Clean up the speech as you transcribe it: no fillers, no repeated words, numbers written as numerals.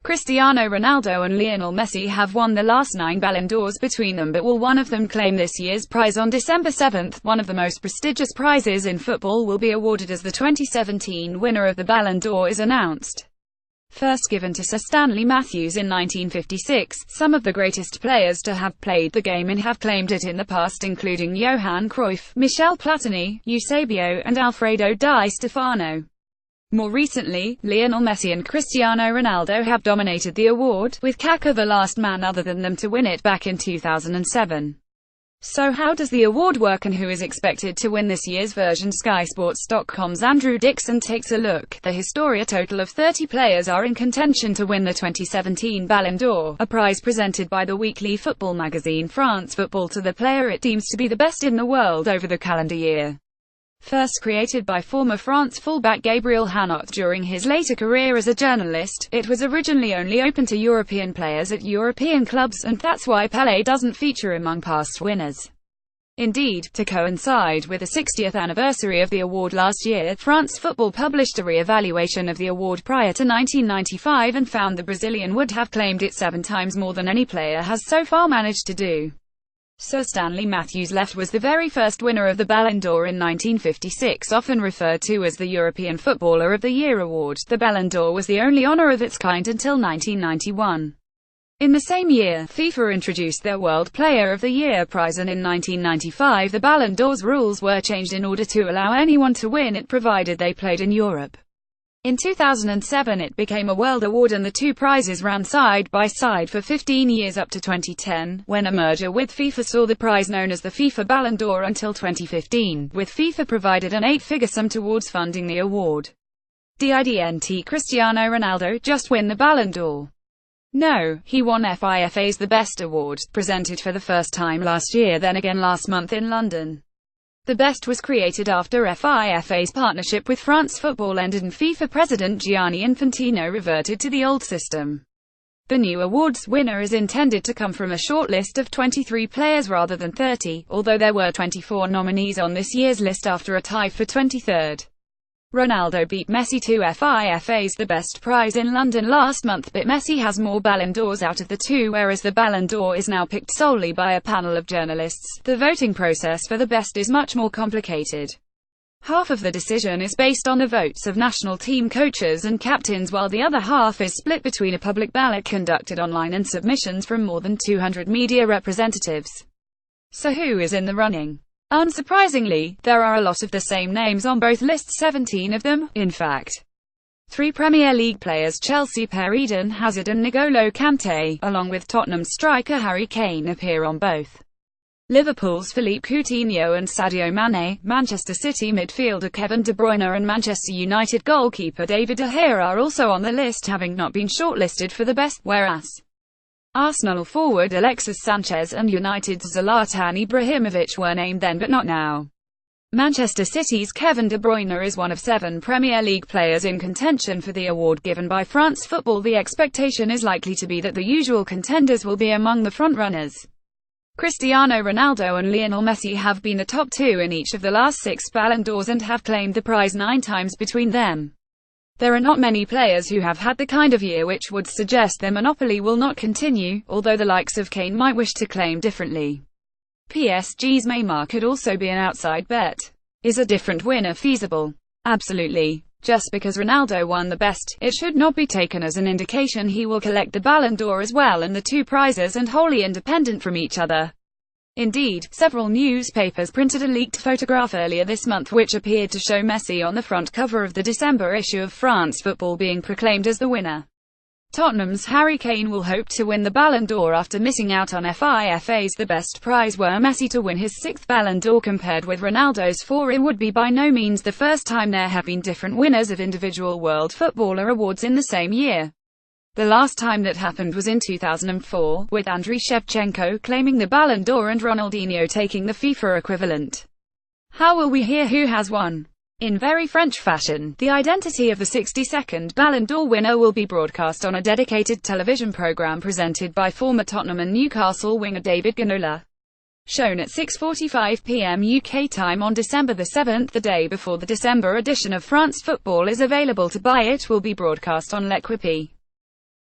Cristiano Ronaldo and Lionel Messi have won the last 9 Ballon d'Ors between them, but will one of them claim this year's prize on December 7? One of the most prestigious prizes in football will be awarded as the 2017 winner of the Ballon d'Or is announced. First given to Sir Stanley Matthews in 1956, some of the greatest players to have played the game and have claimed it in the past, including Johan Cruyff, Michel Platini, Eusebio, and Alfredo Di Stefano. More recently, Lionel Messi and Cristiano Ronaldo have dominated the award, with Kaká the last man other than them to win it back in 2007. So how does the award work and who is expected to win this year's version? SkySports.com's Andrew Dixon takes a look. The Historia total of 30 players are in contention to win the 2017 Ballon d'Or, a prize presented by the weekly football magazine France Football to the player it deems to be the best in the world over the calendar year. First created by former France fullback Gabriel Hanot during his later career as a journalist, it was originally only open to European players at European clubs, and that's why Pelé doesn't feature among past winners. Indeed, to coincide with the 60th anniversary of the award last year, France Football published a re-evaluation of the award prior to 1995 and found the Brazilian would have claimed it 7 times more than any player has so far managed to do. Sir Stanley Matthews was the very first winner of the Ballon d'Or in 1956, often referred to as the European Footballer of the Year award. The Ballon d'Or was the only honor of its kind until 1991. In the same year, FIFA introduced their World Player of the Year prize, and in 1995 the Ballon d'Or's rules were changed in order to allow anyone to win it provided they played in Europe. In 2007 it became a world award, and the two prizes ran side by side for 15 years up to 2010, when a merger with FIFA saw the prize known as the FIFA Ballon d'Or until 2015, with FIFA provided an 8-figure sum towards funding the award. Didn't Cristiano Ronaldo just win the Ballon d'Or? No, he won FIFA's The Best Award, presented for the first time last year, then again last month in London. The Best was created after FIFA's partnership with France Football ended and FIFA president Gianni Infantino reverted to the old system. The new award's winner is intended to come from a short list of 23 players rather than 30, although there were 24 nominees on this year's list after a tie for 23rd. Ronaldo beat Messi to FIFA's The Best prize in London last month, but Messi has more Ballon d'Ors out of the two, whereas the Ballon d'Or is now picked solely by a panel of journalists. The voting process for The Best is much more complicated. Half of the decision is based on the votes of national team coaches and captains, while the other half is split between a public ballot conducted online and submissions from more than 200 media representatives. So who is in the running? Unsurprisingly, there are a lot of the same names on both lists, 17 of them, in fact. 3 Premier League players, Chelsea pair Eden Hazard and N'Golo Kante, along with Tottenham striker Harry Kane, appear on both. Liverpool's Philippe Coutinho and Sadio Mane, Manchester City midfielder Kevin De Bruyne and Manchester United goalkeeper David De Gea are also on the list, having not been shortlisted for the best, whereas Arsenal forward Alexis Sanchez and United's Zlatan Ibrahimovic were named then but not now. Manchester City's Kevin De Bruyne is one of 7 Premier League players in contention for the award given by France Football. The expectation is likely to be that the usual contenders will be among the frontrunners. Cristiano Ronaldo and Lionel Messi have been the top 2 in each of the last 6 Ballon d'Ors and have claimed the prize 9 times between them. There are not many players who have had the kind of year which would suggest their monopoly will not continue, although the likes of Kane might wish to claim differently. PSG's Neymar could also be an outside bet. Is a different winner feasible? Absolutely. Just because Ronaldo won the best, it should not be taken as an indication he will collect the Ballon d'Or as well, and the two prizes are wholly independent from each other. Indeed, several newspapers printed a leaked photograph earlier this month which appeared to show Messi on the front cover of the December issue of France Football being proclaimed as the winner. Tottenham's Harry Kane will hope to win the Ballon d'Or after missing out on FIFA's The Best prize were Messi to win his 6th Ballon d'Or compared with Ronaldo's 4. It would be by no means the first time there have been different winners of individual World Footballer awards in the same year. The last time that happened was in 2004, with Andriy Shevchenko claiming the Ballon d'Or and Ronaldinho taking the FIFA equivalent. How will we hear who has won? In very French fashion, the identity of the 62nd Ballon d'Or winner will be broadcast on a dedicated television program presented by former Tottenham and Newcastle winger David Ginola. Shown at 6:45 p.m. UK time on December the 7th, the day before the December edition of France Football is available to buy. It will be broadcast on L'Equipe.